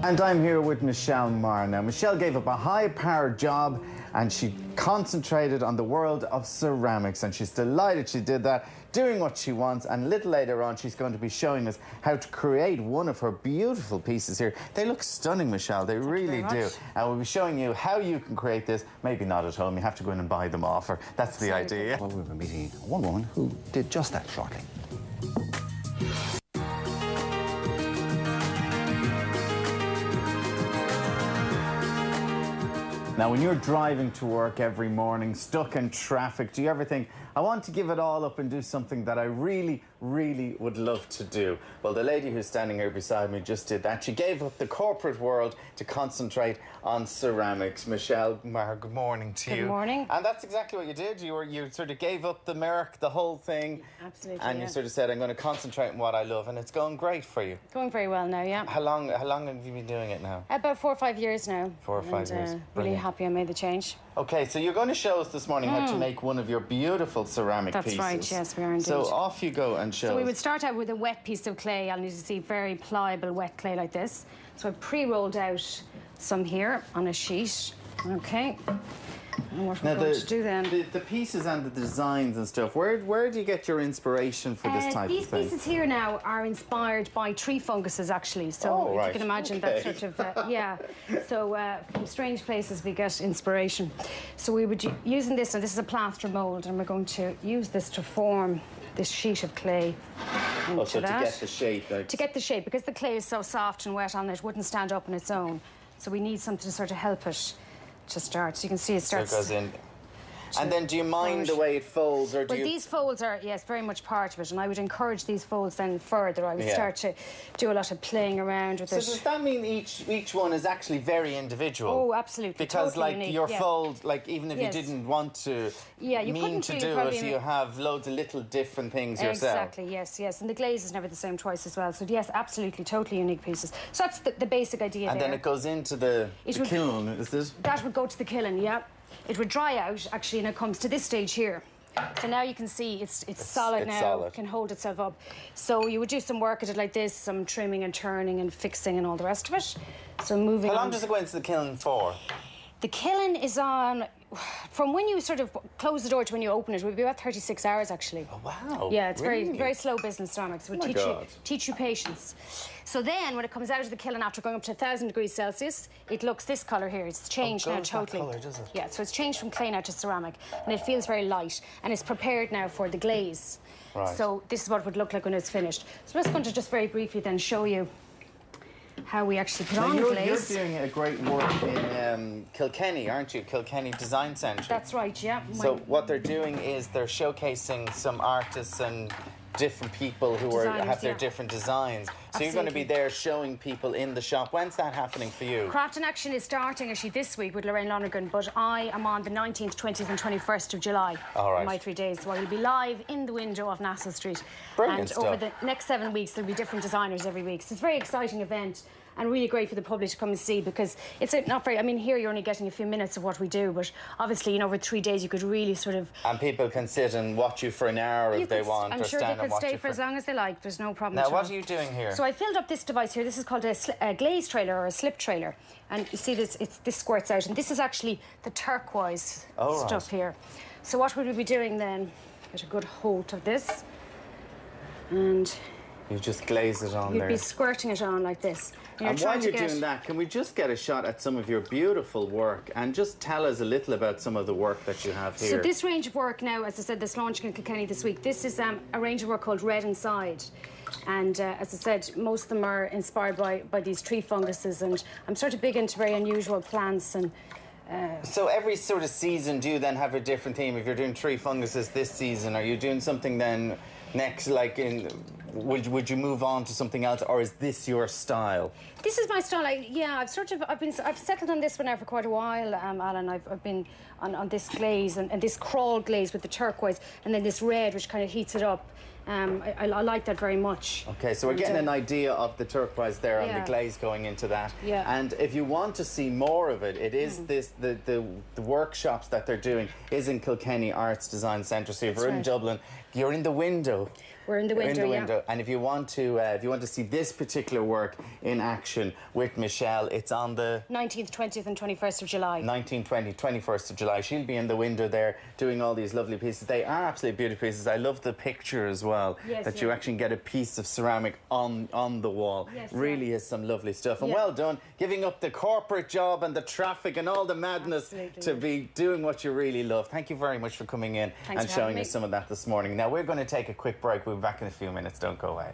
And I'm here with Michelle Maher now. Michelle gave up a high-powered job and she concentrated on the world of ceramics, and she's delighted she did that, doing what she wants. And a little later on she's going to be showing us how to create one of her beautiful pieces here. They look stunning, Michelle, they really do. And we'll be showing you how you can create this. Maybe not at home, you have to go in and buy them off her. That's the idea. Well, we'll be meeting one woman who did just that shortly. Now, when you're driving to work every morning, stuck in traffic, do you ever think, I want to give it all up and do something that I really would love to do? Well, the lady who's standing here beside me just did that. She gave up the corporate world to concentrate on ceramics. Michelle Maher, good morning to you. Good morning. And that's exactly what you did. You sort of gave up the Merc, the whole thing. Absolutely, And you sort of said, I'm going to concentrate on what I love, and it's going great for you. Going very well now, yeah. How long have you been doing it now? About 4 or 5 years now. 4 or 5 years. Really happy I made the change. Okay, so you're going to show us this morning how to make one of your beautiful ceramic pieces. That's right, yes, we are indeed. So off you go and show us. So we would start out with a wet piece of clay. I'll need to see very pliable wet clay like this. So I've pre-rolled out some here on a sheet. Okay. And what we're going to do then... The pieces and the designs and stuff, where do you get your inspiration for this type of thing? These pieces here now are inspired by tree funguses, actually. So if you can imagine that sort of, yeah. So from strange places we get inspiration. So we would using this, and this is a plaster mould, and we're going to use this to form this sheet of clay. Oh, so to get the shape. Like... To get the shape, because the clay is so soft and wet on it, wouldn't stand up on its own. So we need something to sort of help it to start. So you can see it starts... So it goes in. And then do you mind the way it folds, or do you... Well, these folds are, yes, very much part of it, and I would encourage these folds then further. I would start to do a lot of playing around with it. So does that mean each one is actually very individual? Oh, absolutely. Because, totally like, unique, your fold, like, even if you didn't want to mean to do it, you have loads of little different things yourself. Exactly, yes. And the glaze is never the same twice as well. So, yes, absolutely, totally unique pieces. So that's the basic idea And then it goes into the kiln, is it? That would go to the kiln, yeah. It would dry out, actually, and it comes to this stage here. So now you can see it's solid now. Solid. It can hold itself up. So you would do some work at it like this, some trimming and turning and fixing and all the rest of it. So moving on. How long does it go into the kiln for? The kiln is on... From when you sort of close the door to when you open it, it would be about 36 hours, actually. Oh, wow. Yeah, it's very slow business, ceramics. It would teach you patience. So then, when it comes out of the kiln after going up to 1,000 degrees Celsius, it looks this colour here. It's changed now totally. That colour, does it? Yeah, so it's changed from clay now to ceramic, and it feels very light, and it's prepared now for the glaze. Right. So this is what it would look like when it's finished. So I'm just going to just very briefly then show you how we actually put on the glaze. You're doing a great work in Kilkenny, aren't you? Kilkenny Design Centre. That's right, yeah. So what they're doing is they're showcasing some artists and different people who have their different designs. So you're going to be there showing people in the shop. When's that happening for you? Craft in Action is starting actually this week with Lorraine Lonergan, but I am on the 19th, 20th and 21st of July. All right. My 3 days. So I will be live in the window of Nassau Street. Brilliant and stuff. over the next 7 weeks there'll be different designers every week. So it's a very exciting event and really great for the public to come and see, because it's not very... I mean, here you're only getting a few minutes of what we do, but obviously, over 3 days you could really sort of... And people can sit and watch you for an hour if they want, I'm or sure stand they and could watch stay you for as long as they like. There's no problem at all. Now, what are you doing here? So I filled up this device here. This is called a glaze trailer or a slip trailer. And you see this squirts out. And this is actually the turquoise stuff here. So what would we be doing then? Get a good hold of this. And... You just glaze it on there. You'd be squirting it on like this. And while you're doing that, can we just get a shot at some of your beautiful work and just tell us a little about some of the work that you have here? So this range of work now, as I said, this launching in Kilkenny this week, this is a range of work called Red Inside. And as I said, most of them are inspired by these tree funguses, and I'm sort of big into very unusual plants. And so every sort of season, do you then have a different theme? If you're doing tree funguses this season, are you doing something then next, like in... Would you move on to something else, or is this your style? This is my style. I've settled on this one now for quite a while, Alan. I've been on this glaze and this crawl glaze with the turquoise, and then this red, which kind of heats it up. I like that very much. Okay, so we're getting an idea of the turquoise there and the glaze going into that. Yeah. And if you want to see more of it, it is the workshops that they're doing is in Kilkenny Arts Design Centre. So if you're in Dublin, you're in the window. We're in the window, in the window. And if you want to see this particular work in action with Michelle, it's on the 19th, 20th and 21st of July. 19th, 20th, 21st of July. She'll be in the window there doing all these lovely pieces. They are absolutely beautiful pieces. I love the picture as well, that you actually get a piece of ceramic on the wall. Yes, really is some lovely stuff. And well done, giving up the corporate job and the traffic and all the madness to be doing what you really love. Thank you very much for coming in and showing us some of that this morning. Now we're going to take a quick break. We'll be back in a few minutes. Don't go away.